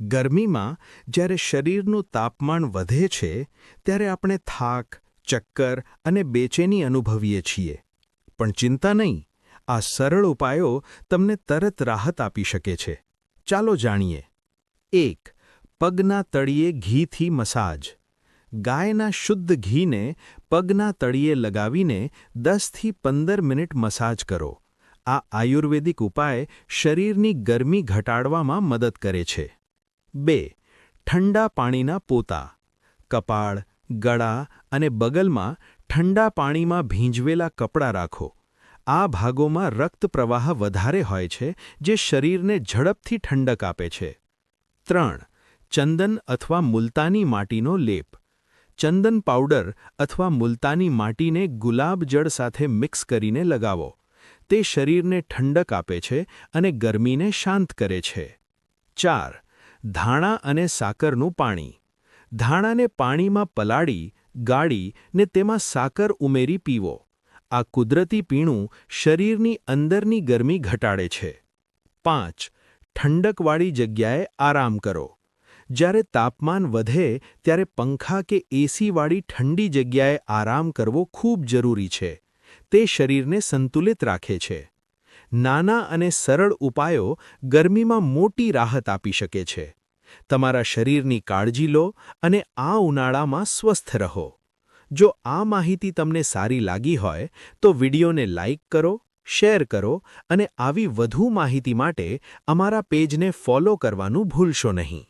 ગરમીમાં જ્યારે શરીરનું તાપમાન વધે છે ત્યારે આપણે થાક, ચક્કર અને બેચેની અનુભવીએ છીએ. પણ ચિંતા નહીં, આ સરળ ઉપાયો તમને તરત રાહત આપી શકે છે. ચાલો જાણીએ. 1. પગના તળિયે ઘીથી મસાજ. ગાયના શુદ્ધ ઘીને પગના તળિયે લગાવીને 10થી 15 મિનિટ મસાજ કરો. આ આયુર્વેદિક ઉપાય શરીરની ગરમી ઘટાડવામાં મદદ કરે છે. 2. ઠંડા પાણીના પોતા. કપાળ, ગળા અને બગલમાં ઠંડા પાણીમાં ભીંજવેલા કપડાં રાખો. આ ભાગોમાં રક્ત પ્રવાહ વધારે હોય છે, જે શરીરને ઝડપથી ઠંડક આપે છે. 3. ચંદન અથવા મુલતાની માટીનો લેપ. ચંદન પાવડર અથવા મુલતાની માટીને ગુલાબ જળ સાથે મિક્સ કરીને લગાવો. તે શરીરને ઠંડક આપે છે અને ગરમીને શાંત કરે છે. 4. ધાણા અને સાકરનું પાણી. ધાણાને પાણીમાં પલાળી, ગાળી ને તેમાં સાકર ઉમેરી પીવો. આ કુદરતી પીણું શરીરની અંદરની ગરમી ઘટાડે છે. 5. ઠંડકવાળી જગ્યાએ આરામ કરો. જ્યારે તાપમાન વધે ત્યારે પંખા કે એસીવાળી ઠંડી જગ્યાએ આરામ કરવો ખૂબ જરૂરી છે. તે શરીરને સંતુલિત રાખે છે. નાના અને સરળ ઉપાયો ગરમીમાં મોટી રાહત આપી શકે છે. તમારા શરીરની કાળજી લો અને આ ઉનાળામાં સ્વસ્થ રહો. જો આ માહિતી તમને સારી લાગી હોય તો વિડીયોને લાઇક કરો, શેર કરો અને આવી વધુ માહિતી માટે અમારા પેજને ફોલો કરવાનું ભૂલશો નહીં.